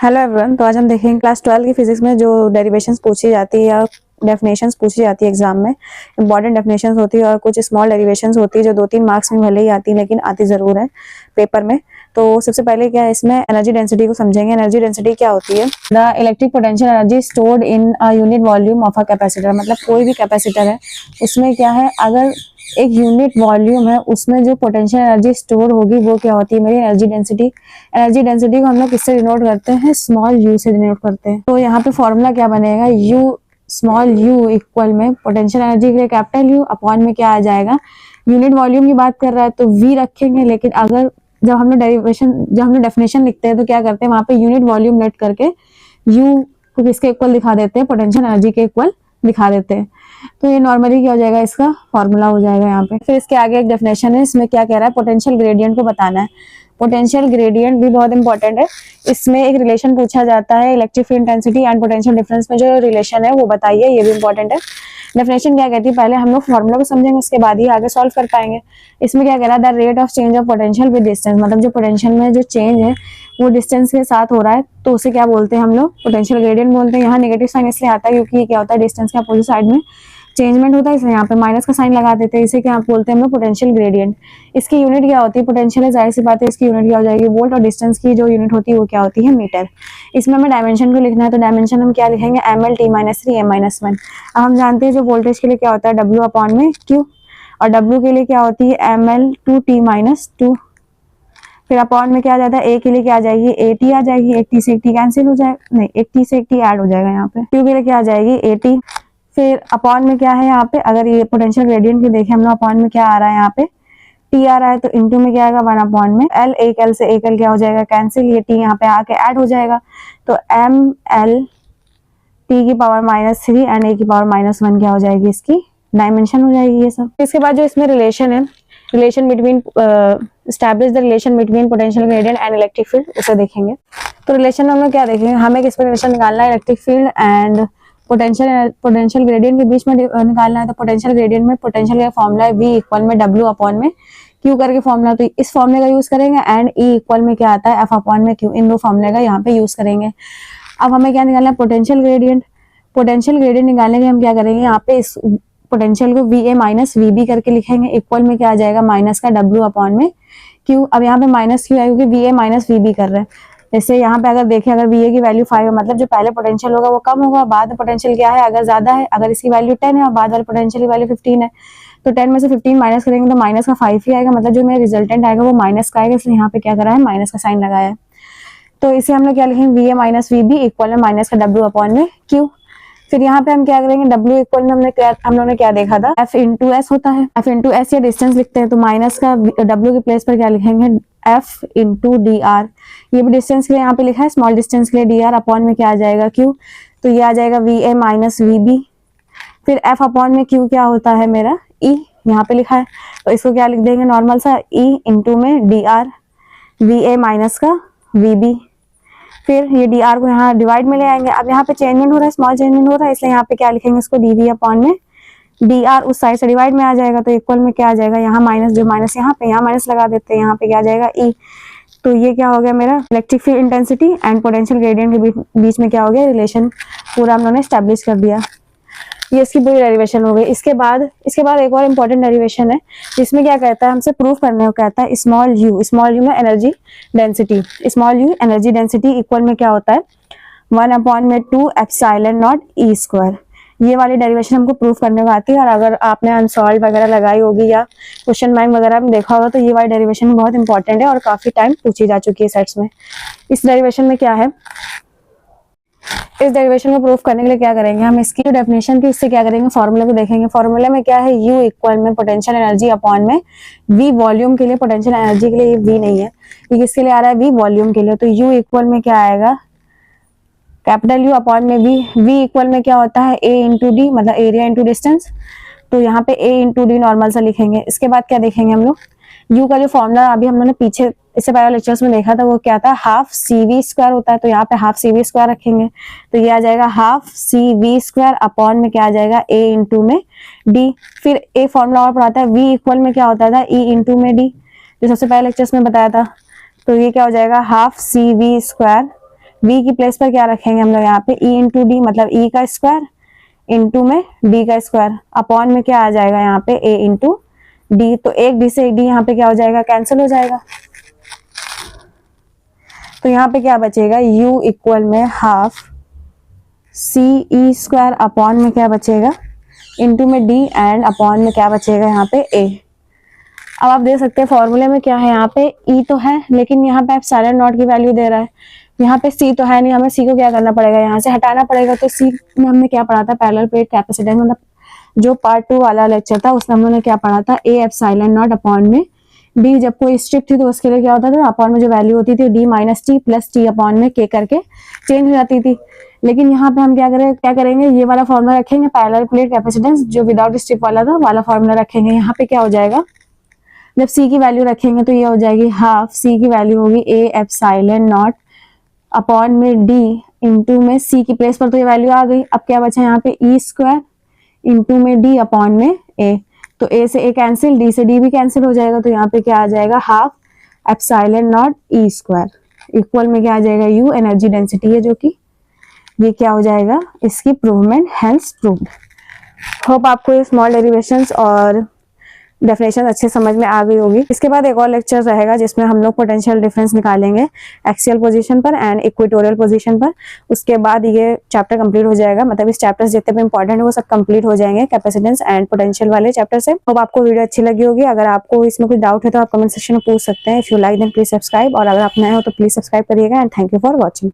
Hello everyone. तो आज हम देखेंगे क्लास 12 की फिजिक्स में जो डेरिवेशंस पूछी जाती है या डेफिनेशंस पूछी जाती है एग्जाम में। इंपॉर्टेंट डेफिनेशंस होती है और कुछ स्मॉल डेरिवेशंस होती है जो 2-3 मार्क्स में भले ही आती है लेकिन आती जरूर है पेपर में। तो सबसे पहले क्या है, इसमें एनर्जी डेंसिटी को समझेंगे। एनर्जी डेंसिटी क्या होती है? The electric potential energy stored in a unit volume of a capacitor. मतलब कोई भी कैपेसिटर है उसमें क्या है, अगर एक यूनिट वॉल्यूम है उसमें जो पोटेंशियल एनर्जी स्टोर होगी वो क्या होती है, मेरी एनर्जी डेंसिटी। एनर्जी डेंसिटी को हम लोग किससे डिनोट करते हैं? स्मॉल यू से डिनोट करते हैं। तो यहाँ पे फॉर्मूला क्या बनेगा, यू स्मॉल यू इक्वल में पोटेंशियल एनर्जी के लिए कैपिटल यू अपॉन में क्या आ जाएगा, यूनिट वॉल्यूम की बात कर रहा है तो वी रखेंगे, लेकिन अगर जब हम लोग डेफिनेशन लिखते हैं तो क्या करते हैं, वहां पे यूनिट वॉल्यूम लेट करके यू को किसके इक्वल दिखा देते हैं, पोटेंशियल एनर्जी के इक्वल दिखा देते हैं। तो ये नॉर्मली क्या हो जाएगा, इसका फॉर्मूला हो जाएगा यहाँ पे। फिर इसके आगे एक डेफिनेशन है, इसमें क्या कह रहा है, पोटेंशियल ग्रेडियंट को बताना है। पोटेंशियल ग्रेडियंट भी बहुत इंपॉर्टेंट है। इसमें एक रिलेशन पूछा जाता है, electric field intensity and potential difference में जो रिलेशन है वो बताइए, ये भी इंपॉर्टेंट है। डेफिनेशन क्या कहती है, पहले हम लोग फॉर्मूला को समझेंगे उसके बाद ही आगे सॉल्व कर पाएंगे। इसमें क्या कह रहा है, the rate of change of potential with distance. मतलब जो पोटेंशियल में जो चेंज है वो डिस्टेंस के साथ हो रहा है तो उसे क्या बोलते हैं हम लोग, पोटेंशियल ग्रेडियंट बोलते हैं। यहाँ नेगेटिव साइन इसलिए आता है क्योंकि ये क्या होता है, डिस्टेंस के अपोजिट साइड में चेंजमेंट होता है, इसलिए यहाँ पे माइनस का साइन लगा देते हैं। इसे क्या बोलते हैं हम लोग, पोटेंशियल ग्रेडियंट। इसकी यूनिट क्या होती है, पोटेंशियल है, जाहिर सी बात है इसकी यूनिट क्या हो जाएगी, वोल्ट। और डिस्टेंस की जो यूनिट होती है वो क्या होती है, मीटर। इसमें हमें डायमेंशन को लिखना है तो डायमेंशन हम क्या लिखेंगे, ml/t-3 m-1। अब हम जानते हैं जो वोल्टेज के लिए क्या होता है, W अपॉन में Q, और W के लिए क्या होती है, ml/t-2। फिर अपॉन में क्या आ जाता है, A के लिए क्या आ जाएगी, AT आ जाएगी। एक टी से एक टी कैंसिल हो जाएगा, नहीं एक टी से एक टी ऐड हो जाएगा यहाँ पे। Q के लिए क्या आ जाएगी, AT। फिर अपॉन में क्या है यहाँ पे, अगर ये पोटेंशियल ग्रेडियंट की देखें हम लोग, अपॉन में क्या आ रहा है यहाँ पे, टी आ रहा है तो इनटू में क्या आएगा, 1 अपॉन में एल। एक एल से एक एल क्या हो जाएगा, कैंसिल। ये टी यहाँ पे आके ऐड हो जाएगा तो ml t⁻³ एंड a⁻1 क्या हो जाएगी, इसकी डायमेंशन हो जाएगी ये सब। इसके बाद जो इसमें रिलेशन है, relation between establish the relation between potential gradient and electric field, उसे देखेंगे। तो रिलेशन में हम लोग क्या देखेंगे, हमें किस पर रिलेशन निकालना है, electric field and potential gradient के बीच में निकालना है। तो पोटेंशियल ग्रेडियंट में पोटेंशियल का फॉर्मूला है V इक्वल में W अपॉन में Q करके फॉर्मूला, तो इस फॉर्मूले का यूज करेंगे। एंड E इक्वल में क्या आता है, F अपॉन में Q। इन दो फॉर्मूले का यहाँ पे यूज करेंगे। अब हमें क्या निकालना है, पोटेंशियल ग्रेडियंट। पोटेंशियल ग्रेडियंट निकालने के हम क्या करेंगे, यहाँ पे इस पोटेंशियल को VA माइनस VB करके लिखेंगे। इक्वल में क्या आ जाएगा, माइनस का W अपॉन में Q। अब यहाँ पे माइनस क्यों आएगा, क्योंकि VA माइनस VB कर रहे हैं। जैसे यहाँ पे अगर देखें, अगर VA की वैल्यू 5 है मतलब जो पहले पोटेंशियल होगा वो कम होगा, बाद में पोटेंशियल क्या है अगर ज्यादा है। अगर इसकी वैल्यू 10 है और बाद वाले पोटेंशियल की वैल्यू 15 है तो 10 में से 15 माइनस करेंगे तो माइनस का 5 ही आएगा। मतलब जो मेरा रिजल्टेंट आएगा वो माइनस का आएगा, इसलिए यहाँ पे क्या करा है, माइनस का साइन लगाया है। तो इसे हम लोग क्या लिखेंगे, VA माइनस VB इक्वल में माइनस का W अपॉन में Q। फिर यहाँ पे हम क्या करेंगे, W इक्वल में हम लोगों ने क्या देखा था, F इंटू S होता है। F इंटू S या डिस्टेंस लिखते हैं तो माइनस का W के प्लेस पर क्या लिखेंगे, F इंटू DR। ये भी डिस्टेंस के लिए यहाँ पे लिखा है, स्मॉल डिस्टेंस के लिए DR अपॉन में क्या आ जाएगा, Q। तो ये आ जाएगा VA माइनस VB। फिर F अपॉन में Q क्या होता है मेरा, E यहाँ पे लिखा है, तो इसको क्या लिख देंगे, नॉर्मल सा E इंटू में DR, VA माइनस का VB। फिर ये dr को यहाँ डिवाइड में ले आएंगे। अब यहाँ पे चेंजमेंट हो रहा है, स्मॉल चेंजमेंट हो रहा है, इसलिए यहाँ पे क्या लिखेंगे, इसको dv अपॉन में dr उस साइड से डिवाइड में आ जाएगा तो इक्वल में क्या आ जाएगा, यहाँ माइनस, जो माइनस यहाँ पे, यहाँ माइनस लगा देते हैं, यहाँ पे क्या आ जाएगा e। तो ये क्या हो गया मेरा, electric field intensity and potential gradient के बीच में क्या हो गया, रिलेशन पूरा हम लोगों ने स्टैब्लिश कर दिया। ये इसकी पूरी डेरिवेशन हो गई। इसके बाद एक और इम्पोर्टेंट डेरिवेशन है जिसमें क्या कहता है, हमसे प्रूफ करने को कहता है स्मॉल यू में energy density. Small you energy density equal में क्या होता है, 1 अपॉन में 2 एप्सिलॉन नॉट ई स्क्वायर। ये वाली डेरिवेशन हमको प्रूफ करने को आती है, और अगर आपने अनसॉल्व वगैरह लगाई होगी या क्वेश्चन बैंक वगैरह में देखा होगा तो ये वाली डेरिवेशन बहुत इंपॉर्टेंट है और काफी टाइम पूछी जा चुकी है सेट्स में। इस डेरिवेशन में क्या है, इस डेरिवेशन को प्रूफ करने के लिए क्या करेंगे, हम इसकी जो डेफिनेशन थी इससे क्या करेंगे, फॉर्मूले को देखेंगे। फॉर्मूले में क्या है, U इक्वल में पोटेंशियल एनर्जी अपॉन में V वॉल्यूम के लिए, पोटेंशियल एनर्जी के लिए ये V नहीं है, ये किसके लिए आ रहा है, V वॉल्यूम के लिए। तो U इक्वल में क्या आएगा, कैपिटल U अपॉन में V इक्वल में क्या होता है, A इंटू D, मतलब एरिया इंटू डिस्टेंस। तो यहाँ पे A इंटू D नॉर्मल सा लिखेंगे। इसके बाद क्या देखेंगे हम लोग, U का जो फॉर्मूला अभी हम लोगों ने पीछे इससे पहले लेक्चर्स में देखा था वो क्या था, हाफ CV² होता है, तो यहाँ पे हाफ CV² रखेंगे तो ये आ जाएगा हाफ CV² अपॉन में क्या आ जाएगा, A इंटू में D। फिर A फॉर्मूला और पढ़ाता है, V इक्वल में क्या होता था, E इंटू में D, जो सबसे पहले लेक्चर्स में बताया था। तो ये क्या हो जाएगा, हाफ CV² v की प्लेस पर क्या रखेंगे हम लोग यहाँ पे e इंटू डी, मतलब e का स्क्वायर इंटू में d का स्क्वायर, अपॉन में क्या आ जाएगा यहाँ पे a इंटू डी। तो एक d से एक d यहाँ पे क्या हो जाएगा, कैंसिल हो जाएगा। तो यहाँ पे क्या बचेगा, u इक्वल में half C E square upon में क्या बचेगा इंटू में d, एंड अपॉन में क्या बचेगा यहाँ पे a। अब आप देख सकते हैं फॉर्मूले में क्या है, यहाँ पे E तो है लेकिन यहाँ पे एप्सिलॉन नॉट की वैल्यू दे रहा है, यहाँ पे C तो है नहीं, हमें C को क्या करना पड़ेगा, यहाँ से हटाना पड़ेगा। तो C में हमने क्या पढ़ा था, पैरेलल प्लेट कैपेसिटेंस, मतलब जो पार्ट 2 वाला लेक्चर था उसमें हमने क्या पढ़ा था, A एप्सिलॉन नॉट अपॉन में D। जब कोई स्ट्रिप थी तो उसके लिए क्या होता था, अपॉन में जो वैल्यू होती थी D minus T plus T upon में K करके चेंज हो जाती थी। लेकिन यहाँ पे हम क्या करेंगे, ये वाला फॉर्मूला रखेंगे, पैरेलल प्लेट कैपेसिटेंस जो विदाउट स्ट्रिप वाला था वाला फॉर्मूला रखेंगे। यहाँ पे क्या हो जाएगा, जब C की वैल्यू रखेंगे तो ये हो जाएगी हाफ C की वैल्यू होगी A एप्सिलॉन नॉट अपॉन में D इंटू में C की प्लेस पर तो ये वैल्यू आ गई। अब क्या बचा यहाँ पे E स्क्वायर इंटू में D अपॉन में A। तो A से A कैंसिल, D से D भी कैंसिल हो जाएगा। तो यहाँ पे क्या आ जाएगा, half epsilon not E square equal में क्या आ जाएगा, U एनर्जी डेंसिटी है, जो कि ये क्या हो जाएगा, इसकी प्रूवमेंट हेंस प्रूव्ड। होप आपको ये स्मॉल डेरिवेशंस और डेफिनेशन अच्छे समझ में आ गई होगी। इसके बाद एक और लेक्चर रहेगा जिसमें हम लोग पोटेंशियल डिफरेंस निकालेंगे एक्सियल पोजीशन पर एंड इक्वेटोरियल पोजीशन पर। उसके बाद ये चैप्टर कंप्लीट हो जाएगा, मतलब इस चैप्टर जितने भी इंपॉर्टेंट है वो सब कंप्लीट हो जाएंगे कैपेसिटेंस एंड पोटेंशियल वाले चैप्टर से। अब आपको वीडियो अच्छी लगी होगी। अगर आपको इसमें कुछ डाउट है तो आप कमेंट सेक्शन में पूछ सकते हैं। If you like then please subscribe, और अगर आप नए हो तो प्लीज सब्सक्राइब करिएगा। And thank you for watching.